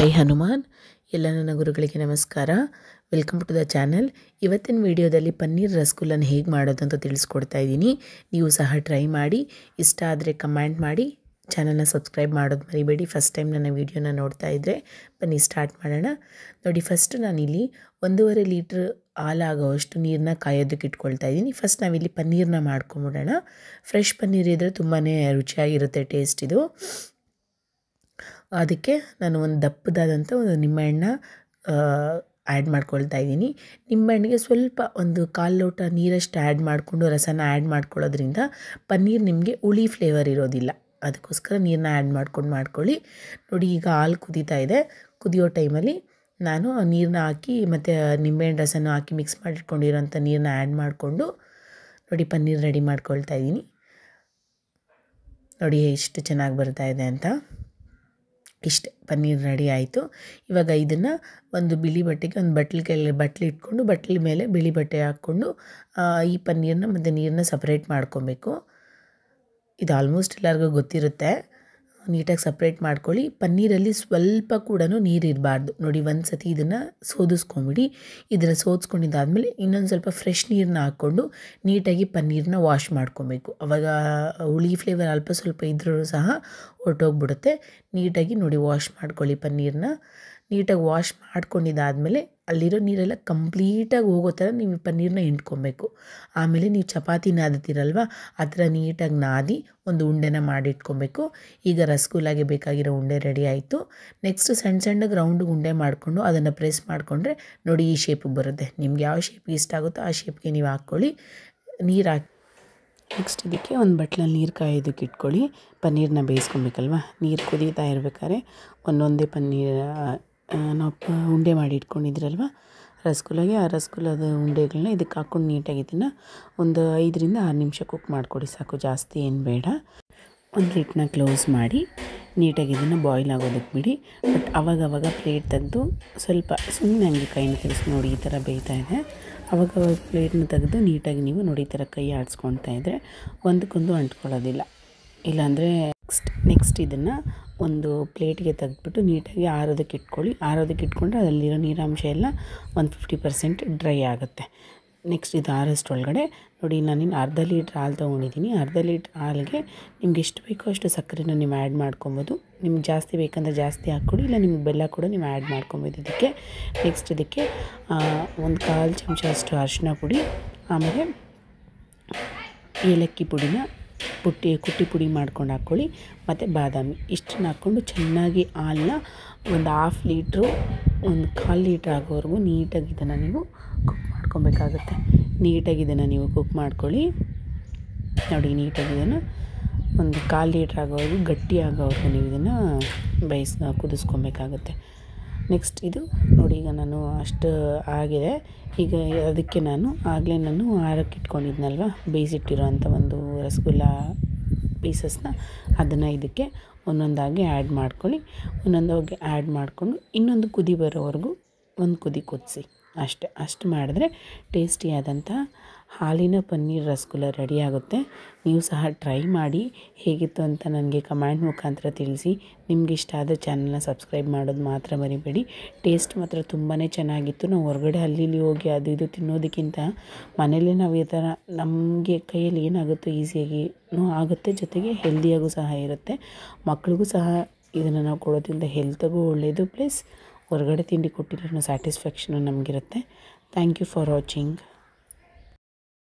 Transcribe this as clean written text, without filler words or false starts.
ಜೈ ಹನುಮಾನ್. ಎಲ್ಲ ನನ್ನ ಗುರುಗಳಿಗೆ ನಮಸ್ಕಾರ. Welcome to the channel. ಇವತ್ತಿನ ವಿಡಿಯೋದಲ್ಲಿ ಪನ್ನೀರ್ ರಸಗುಲ್ಲನ ಹೇಗೆ ಮಾಡೋದು ಅಂತ ತಿಳಿಸ್ಕೊಡ್ತಾ ಇದ್ದೀನಿ. ನೀವು ಸಹ ಟ್ರೈ ಮಾಡಿ, ಇಷ್ಟ ಆದರೆ ಕಮೆಂಟ್ ಮಾಡಿ, ಚಾನಲ್ನ ಸಬ್ಸ್ಕ್ರೈಬ್ ಮಾಡೋದು ಮರಿಬೇಡಿ. ಫಸ್ಟ್ ಟೈಮ್ ನನ್ನ ವೀಡಿಯೋನ ನೋಡ್ತಾ ಇದ್ದರೆ ಬನ್ನಿ ಸ್ಟಾರ್ಟ್ ಮಾಡೋಣ. ನೋಡಿ, ಫಸ್ಟ್ ನಾನಿಲ್ಲಿ 1.5 ಲೀಟ್ರ್ ಹಾಲಾಗೋವಷ್ಟು ನೀರನ್ನ ಕಾಯೋದಕ್ಕೆ ಇಟ್ಕೊಳ್ತಾ ಇದ್ದೀನಿ. ಫಸ್ಟ್ ನಾವಿಲ್ಲಿ ಪನ್ನೀರನ್ನ ಮಾಡ್ಕೊಂಬಿಡೋಣ. ಫ್ರೆಶ್ ಪನ್ನೀರ್ ಇದ್ದರೆ ತುಂಬಾ ರುಚಿಯಾಗಿರುತ್ತೆ ಟೇಸ್ಟ್ ಇದು. ಅದಕ್ಕೆ ನಾನು ಒಂದು ದಪ್ಪದಾದಂಥ ಒಂದು ನಿಂಬೆಹಣ್ಣ ಆ್ಯಡ್ ಮಾಡ್ಕೊಳ್ತಾ ಇದ್ದೀನಿ. ನಿಂಬೆಹಣ್ಣಿಗೆ ಸ್ವಲ್ಪ ಒಂದು 1/4 ಲೋಟ ನೀರಷ್ಟು ಆ್ಯಡ್ ಮಾಡಿಕೊಂಡು ರಸನ ಆ್ಯಡ್ ಮಾಡ್ಕೊಳ್ಳೋದ್ರಿಂದ ಪನ್ನೀರ್ ನಿಮಗೆ ಹುಳಿ ಫ್ಲೇವರ್ ಇರೋದಿಲ್ಲ. ಅದಕ್ಕೋಸ್ಕರ ನೀರನ್ನ ಆ್ಯಡ್ ಮಾಡ್ಕೊಳ್ಳಿ. ನೋಡಿ, ಈಗ ಹಾಲು ಕುದೀತಾ ಇದೆ. ಕುದಿಯೋ ಟೈಮಲ್ಲಿ ನಾನು ನೀರನ್ನ ಹಾಕಿ ಮತ್ತು ನಿಂಬೆಹಣ್ಣು ರಸನ ಹಾಕಿ ಮಿಕ್ಸ್ ಮಾಡಿಟ್ಕೊಂಡಿರೋಂಥ ನೀರನ್ನ ಆ್ಯಡ್ ಮಾಡಿಕೊಂಡು ನೋಡಿ ಪನ್ನೀರ್ ರೆಡಿ ಮಾಡ್ಕೊಳ್ತಾ ಇದ್ದೀನಿ. ನೋಡಿ ಎಷ್ಟು ಚೆನ್ನಾಗಿ ಬರ್ತಾ ಇದೆ ಅಂತ. ಇಷ್ಟೇ, ಪನ್ನೀರ್ ರೆಡಿ ಆಯಿತು. ಇವಾಗ ಇದನ್ನು ಒಂದು ಬಿಳಿ ಬಟ್ಟೆಗೆ ಒಂದು ಬಟ್ಲು ಇಟ್ಕೊಂಡು ಬಟ್ಲ ಮೇಲೆ ಬಿಳಿ ಬಟ್ಟೆ ಹಾಕ್ಕೊಂಡು ಈ ಪನ್ನೀರನ್ನ ಮತ್ತು ನೀರನ್ನ ಸಪ್ರೇಟ್ ಮಾಡ್ಕೊಬೇಕು. ಇದು ಆಲ್ಮೋಸ್ಟ್ ಎಲ್ಲರಿಗೂ ಗೊತ್ತಿರುತ್ತೆ. ನೀಟಾಗಿ ಸಪ್ರೇಟ್ ಮಾಡ್ಕೊಳ್ಳಿ. ಪನ್ನೀರಲ್ಲಿ ಸ್ವಲ್ಪ ಕೂಡ ನೀರು ಇರಬಾರ್ದು. ನೋಡಿ, ಒಂದು ಸತಿ ಇದನ್ನು ಸೋದಿಸ್ಕೊಂಬಿಡಿ. ಇದನ್ನು ಸೋದಿಸ್ಕೊಂಡಿದ್ದಾದಮೇಲೆ ಇನ್ನೊಂದು ಸ್ವಲ್ಪ ಫ್ರೆಶ್ ನೀರನ್ನ ಹಾಕ್ಕೊಂಡು ನೀಟಾಗಿ ಪನ್ನೀರನ್ನ ವಾಶ್ ಮಾಡ್ಕೊಬೇಕು. ಆವಾಗ ಹುಳಿ ಫ್ಲೇವರ್ ಅಲ್ಪ ಸ್ವಲ್ಪ ಇದ್ರೂ ಸಹ ಹೊರಟೋಗ್ಬಿಡುತ್ತೆ. ನೀಟಾಗಿ ನೋಡಿ ವಾಶ್ ಮಾಡ್ಕೊಳ್ಳಿ ಪನ್ನೀರನ್ನ. ನೀಟಾಗಿ ವಾಶ್ ಮಾಡ್ಕೊಂಡಿದ್ದಾದಮೇಲೆ ಅಲ್ಲಿರೋ ನೀರೆಲ್ಲ ಕಂಪ್ಲೀಟಾಗಿ ಹೋಗೋ ಥರ ನೀವು ಪನ್ನೀರನ್ನ ಹಿಂಡ್ಕೊಬೇಕು. ಆಮೇಲೆ ನೀವು ಚಪಾತಿ ನಾದ್ತೀರಲ್ವ, ಆ ಥರ ನೀಟಾಗಿ ನಾದಿ ಒಂದು ಉಂಡೆನ ಮಾಡಿಟ್ಕೊಬೇಕು. ಈಗ ರಸಗುಲ್ಲಾಗೆ ಬೇಕಾಗಿರೋ ಉಂಡೆ ರೆಡಿ ಆಯಿತು. ನೆಕ್ಸ್ಟ್ ಸಣ್ಣಗೆ ರೌಂಡಿಗೆ ಉಂಡೆ ಮಾಡಿಕೊಂಡು ಅದನ್ನು ಪ್ರೆಸ್ ಮಾಡಿಕೊಂಡ್ರೆ ನೋಡಿ ಈ ಶೇಪಿಗೆ ಬರುತ್ತೆ. ನಿಮ್ಗೆ ಯಾವ ಶೇಪಿಗೆ ಇಷ್ಟ ಆಗುತ್ತೋ ಆ ಶೇಪ್ಗೆ ನೀವು ಹಾಕ್ಕೊಳ್ಳಿ. ನೀರು ಹಾಕಿ ನೆಕ್ಸ್ಟ್ ಇದಕ್ಕೆ ಒಂದು ಬಟ್ಲಲ್ಲಿ ನೀರು ಕಾಯೋದಕ್ಕೆ ಇಟ್ಕೊಳ್ಳಿ. ಪನ್ನೀರನ್ನ ಬೇಯಿಸ್ಕೊಬೇಕಲ್ವ. ನೀರು ಕುದೀತಾ ಇರಬೇಕಾದ್ರೆ ಒಂದೊಂದೇ ಪನ್ನೀರ್ ನಾವು ಉಂಡೆ ಮಾಡಿ ಇಟ್ಕೊಂಡಿದ್ರಲ್ವ ರಸಗುಲ್ಲಾಗೆ, ಆ ರಸಗುಲ್ಲದ ಉಂಡೆಗಳನ್ನ ಇದಕ್ಕೆ ಹಾಕ್ಕೊಂಡು ನೀಟಾಗಿ ಇದನ್ನು ಒಂದು 5 ರಿಂದ 6 ನಿಮಿಷ ಕುಕ್ ಮಾಡಿಕೊಡಿ ಸಾಕು, ಜಾಸ್ತಿ ಏನು ಬೇಡ. ಒಂದು ಲಿಡ್ನ ಕ್ಲೋಸ್ ಮಾಡಿ ನೀಟಾಗಿ ಇದನ್ನು ಬಾಯ್ಲ್ ಆಗೋದಕ್ಕೆ ಬಿಡಿ. ಬಟ್ ಅವಾಗವಾಗ ಪ್ಲೇಟ್ ತೆಗೆದು ಸ್ವಲ್ಪ ಸುಮ್ಮನೆ ಹಂಗೆ ಕೈನ ತಿರ್ಸಿ ನೋಡಿ ಈ ಥರ ಬೇಯ್ತಾ ಇದೆ. ಅವಾಗವಾಗ ಪ್ಲೇಟ್ನ ತೆಗೆದು ನೀಟಾಗಿ ನೀವು ನೋಡಿ ಈ ಥರ ಕೈ ಆಡಿಸ್ಕೊಳ್ತಾ ಇದ್ದರೆ ಒಂದಕ್ಕೊಂದು ಅಂಟ್ಕೊಳ್ಳೋದಿಲ್ಲ. ಇಲ್ಲಾಂದರೆ ನೆಕ್ಸ್ಟ್ ಇದನ್ನು ಒಂದು ಪ್ಲೇಟ್ಗೆ ತೆಗೆದ್ಬಿಟ್ಟು ನೀಟಾಗಿ ಆರೋದಕ್ಕೆ ಇಟ್ಕೊಳ್ಳಿ. ಆರೋದಕ್ಕೆ ಇಟ್ಕೊಂಡ್ರೆ ಅದರಲ್ಲಿರೋ ನೀರಾಂಶ ಎಲ್ಲ ಒಂದು 50% ಡ್ರೈ ಆಗುತ್ತೆ. ನೆಕ್ಸ್ಟ್ ಇದು ಆರೋಷ್ಟರೊಳಗಡೆ ನೋಡಿ, ನಾನಿನ್ನು 1/2 ಲೀಟ್ರ್ ಹಾಲು ತೊಗೊಂಡಿದ್ದೀನಿ. 1/2 ಲೀಟ್ರ್ ಹಾಲಿಗೆ ನಿಮ್ಗೆ ಎಷ್ಟು ಬೇಕೋ ಅಷ್ಟು ಸಕ್ಕರೆನ ನೀವು ಆ್ಯಡ್ ಮಾಡ್ಕೊಬೋದು. ನಿಮ್ಗೆ ಜಾಸ್ತಿ ಬೇಕಂದರೆ ಜಾಸ್ತಿ ಹಾಕ್ಕೊಡಿ, ಇಲ್ಲ ನಿಮ್ಗೆ ಬೆಲ್ಲ ಕೂಡ ನೀವು ಆ್ಯಡ್ ಮಾಡ್ಕೊಬೋದು ಇದಕ್ಕೆ. ನೆಕ್ಸ್ಟ್ ಇದಕ್ಕೆ ಒಂದು 1/4 ಚಮಚ ಅಷ್ಟು ಅರಿಶಿನ ಪುಡಿ, ಆಮೇಲೆ ಏಲಕ್ಕಿ ಪುಡಿನ ಕುಟ್ಟಿ ಪುಡಿ ಮಾಡ್ಕೊಂಡು ಹಾಕ್ಕೊಳ್ಳಿ, ಮತ್ತು ಬಾದಾಮಿ ಇಷ್ಟನ್ನು ಹಾಕ್ಕೊಂಡು ಚೆನ್ನಾಗಿ ಹಾಲನ್ನ ಒಂದು 1/2 ಲೀಟ್ರು ಒಂದು 1/4 ಲೀಟ್ರ್ ಆಗೋವರೆಗೂ ನೀಟಾಗಿ ಇದನ್ನು ನೀವು ಕುಕ್ ಮಾಡ್ಕೊಬೇಕಾಗುತ್ತೆ. ನೀಟಾಗಿ ಇದನ್ನು ನೀವು ಕುಕ್ ಮಾಡ್ಕೊಳ್ಳಿ. ನೋಡಿ, ನೀಟಾಗಿ ಇದನ್ನು ಒಂದು 1/4 ಲೀಟ್ರ್ ಆಗೋವರೆಗೂ ಗಟ್ಟಿ ಆಗೋವರೆಗೂ ನೀವು ಇದನ್ನು ಕುದಿಸ್ಕೊಬೇಕಾಗುತ್ತೆ. ನೆಕ್ಸ್ಟ್ ಇದು ನೋಡಿ, ಈಗ ನಾನು ಅಷ್ಟು ಆಗಿದೆ. ಈಗ ಅದಕ್ಕೆ ನಾನು ಆರಕ್ಕೆ ಇಟ್ಕೊಂಡಿದ್ನಲ್ವ ಬೇಯಿಸಿಟ್ಟಿರೋ ಅಂಥ ಒಂದು ರಸಗುಲ್ಲ ಪೀಸಸ್ನ ಅದನ್ನು ಇದಕ್ಕೆ ಒಂದೊಂದಾಗಿ ಆ್ಯಡ್ ಮಾಡ್ಕೊಳ್ಳಿ. ಒಂದೊಂದಾಗಿ ಆ್ಯಡ್ ಮಾಡಿಕೊಂಡು ಇನ್ನೊಂದು ಕುದಿ ಬರೋವರೆಗೂ ಒಂದು ಕುದಿ ಕುದಿಸಿ. ಅಷ್ಟು ಮಾಡಿದ್ರೆ ಟೇಸ್ಟಿಯಾದಂಥ ಹಾಲಿನ ಪನ್ನೀರ್ ರಸಗುಲ್ಲ ರೆಡಿ ಆಗುತ್ತೆ. ನೀವು ಸಹ ಟ್ರೈ ಮಾಡಿ, ಹೇಗಿತ್ತು ಅಂತ ನನಗೆ ಕಮೆಂಟ್ ಮುಖಾಂತರ ತಿಳಿಸಿ. ನಿಮ್ಗೆ ಇಷ್ಟ ಆದರೆ ಚಾನಲ್ನ ಸಬ್ಸ್ಕ್ರೈಬ್ ಮಾಡೋದು ಮಾತ್ರ ಮರಿಬೇಡಿ. ಟೇಸ್ಟ್ ಮಾತ್ರ ತುಂಬಾ ಚೆನ್ನಾಗಿತ್ತು. ನಾವು ಹೊರಗಡೆ ಅಲ್ಲಿ ಹೋಗಿ ಅದು ಇದು ತಿನ್ನೋದಕ್ಕಿಂತ ಮನೇಲೇ ನಾವು ಈ ಥರ ನಮಗೆ ಕೈಯಲ್ಲಿ ಏನಾಗುತ್ತೋ ಈಸಿಯಾಗಿನೂ ಆಗುತ್ತೆ, ಜೊತೆಗೆ ಹೆಲ್ದಿಯಾಗೂ ಸಹ ಇರುತ್ತೆ. ಮಕ್ಳಿಗೂ ಸಹ ಇದನ್ನು ನಾವು ಕೊಡೋದ್ರಿಂದ ಹೆಲ್ತ್ಗೂ ಒಳ್ಳೆಯದು, ಪ್ಲಸ್ ಹೊರಗಡೆ ತಿಂಡಿ ಕೊಟ್ಟಿರೋ ಸ್ಯಾಟಿಸ್ಫ್ಯಾಕ್ಷನು ನಮಗಿರುತ್ತೆ. Thank you for watching.